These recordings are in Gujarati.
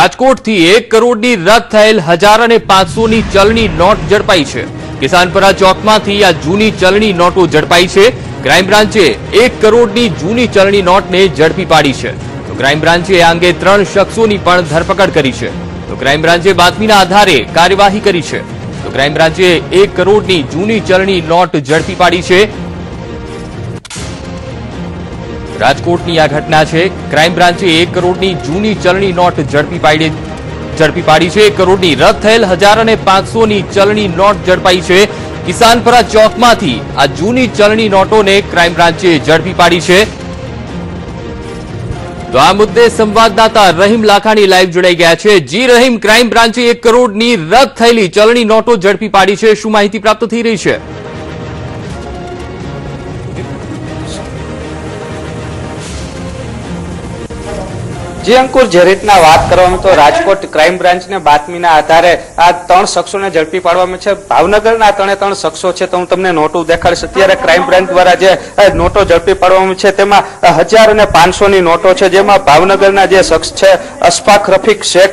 રાજકોટથી 1 કરોડની રદ થયેલ 1000 અને 500 ની ચલણી નોટ ઝડપાઈ છે। કિસાનપરા ચોકમાંથી આ જૂની ચલણી નોટો ઝડપાઈ છે। ક્રાઇમ બ્રાન્ચે 1 કરોડની જૂની ચલણી નોટને ઝડપી પાડી છે। તો ક્રાઇમ બ્રાન્ચે આ અંગે 3 શખ્સોની પણ ધરપકડ કરી છે। તો ક્રાઇમ બ્રાન્ચે બાતમીના આધારે કાર્યવાહી કરી છે। તો ક્રાઇમ બ્રાન્ચે 1 કરોડની જૂની ચલણી નોટ ઝડપી પાડી છે। રાજકોટની આ ઘટના છે। ક્રાઇમ બ્રાન્ચે 1 કરોડની જૂની ચલણી નોટ ઝડપી પાડી છે। 1 કરોડની રદ થયેલ 1000 અને 500 ની ચલણી નોટ ઝડપાઈ છે। કિસાનપરા ચોકમાંથી આ જૂની ચલણી નોટોને ક્રાઇમ બ્રાન્ચે ઝડપી પાડી છે। તો આ મુદ્દે સંવાદદાતા રહીમ લાખાણી લાઈવ જોડાઈ ગયા છે। જી રહીમ, ક્રાઇમ બ્રાન્ચે 1 કરોડની રદ થયેલી ચલણી નોટો ઝડપી પાડી છે, શું માહિતી પ્રાપ્ત થઈ રહી છે? जी अंकुर, जे रीतना बात करवामां तो राजकोट क्राइम ब्रांच ने बातमीना आधारे आ 3 शख्सोने झड़पी पाडवामां छे। भावनगरना 3 शख्सो छे, तो हूँ तमने नोटो देखाडीश। अत्यारे क्राइम ब्रांच द्वारा जे नोटो झड़पी पाडवामां छे तेमां 1000 અને 500 ની नोटो छे, जेमां भावनगरना जे शख्स छे अशफाक रफीक शेख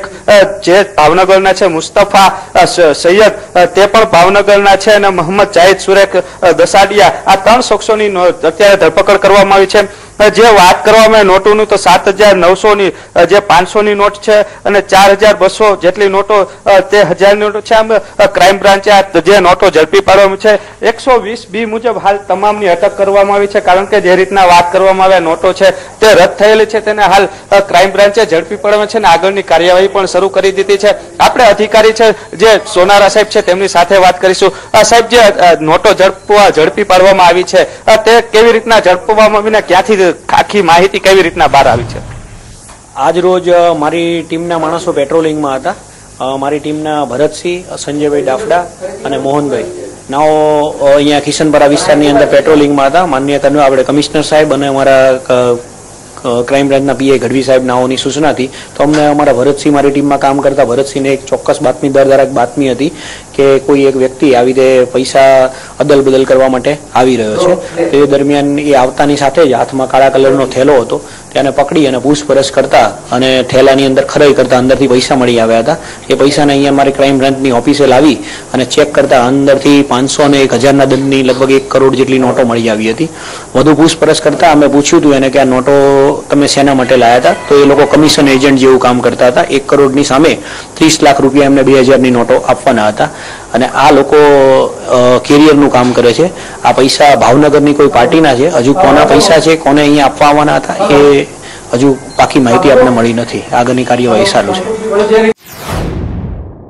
जे भावनगरना छे, मुस्तफा सैयद ते पण भावनगरना छे અને मोहम्मद जाहिद सुरेख दसाडिया आ 3 शख्सोनी अत्यारे धरपकड़ करवामां आवी छे। जे बात करवामां नोटोनुं तो 7900 ની જે 500 ની નોટ છે અને 4200 જેટલી નોટો તે 1000 ની નોટો છે। આમ ક્રાઇમ બ્રાન્ચે જે નોટો ઝડપી પાડવામાં છે 120B મુજબ હાલ તમામની અટક કરવામાં આવી છે, કારણ કે જે રીતના વાત કરવામાં આવે નોટો છે તે રદ થયેલી છે તેને હાલ ક્રાઇમ બ્રાન્ચે ઝડપી પાડવામાં છે અને આગળની કાર્યવાહી પણ શરૂ કરી દીધી છે। આપણે અધિકારી છે જે સોનારા સાહેબ છે તેમની સાથે વાત કરીશું। સાહેબ, જે નોટો ઝડપી પાડવામાં આવી છે તે કેવી રીતના ઝડપવામાં આવીને ક્યાંથી આખી માહિતી કેવી રીતના બહાર આવી છે? आज रोज मारी टीमना माणसों पेट्रोलिंग में था। मारी टीमना भरतसिंह, संजयभाई डाफड़ा और मोहनभाई नाओ अहींया किशनपरा विस्तारनी अंदर पेट्रोलिंग में था। माननीय आपणे कमिश्नर साहेब और अमरा क्राइम ब्रांचना पीआई गढ़वी साहेब नाओनी सूचना थी, तो अमने अमरा भरतसिंह मारी टीम में काम करता भरतसिंह ने एक चौक्कस बातमीदार द्वारा एक बातमी थी कि कोई एक व्यक्ति आ रीते पैसा अदल बदल करवा माटे आवी रह्यो छे। ते दरमियान ए आवतानी साथे ज हाथमां काळा कलरनो थेलो हतो, त्याने पकड़ी અને પૂછપરછ કરતા અને થેલાની અંદર ખરાઈ કરતા અંદરથી પૈસા મળી આવ્યા હતા। એ પૈસાને અહીંયા મારી ક્રાઇમ બ્રાન્ચની ઓફિસે લાવી અને ચેક કરતા અંદરથી 500 અને 1000 ના દંડની લગભગ 1 કરોડ જેટલી નોટો મળી આવી હતી। વધુ પૂછપરછ કરતા અમે પૂછ્યું હતું એને કે આ નોટો તમે શેના માટે લાયા હતા, તો એ લોકો કમિશન એજન્ટ જેવું કામ કરતા હતા। 1 કરોડની સામે 30 લાખ રૂપિયા એમને 2000 ની નોટો આપવાના હતા અને આ લોકો કેરિયરનું કામ કરે છે। આ પૈસા ભાવનગરની કોઈ પાર્ટીના છે। હજુ કોના પૈસા છે, કોને અહીંયા આપવા આવવાના હતા એ હજુ પાકી માહિતી આપણે મળી નથી। આગળની કાર્યવાહી ચાલુ છે।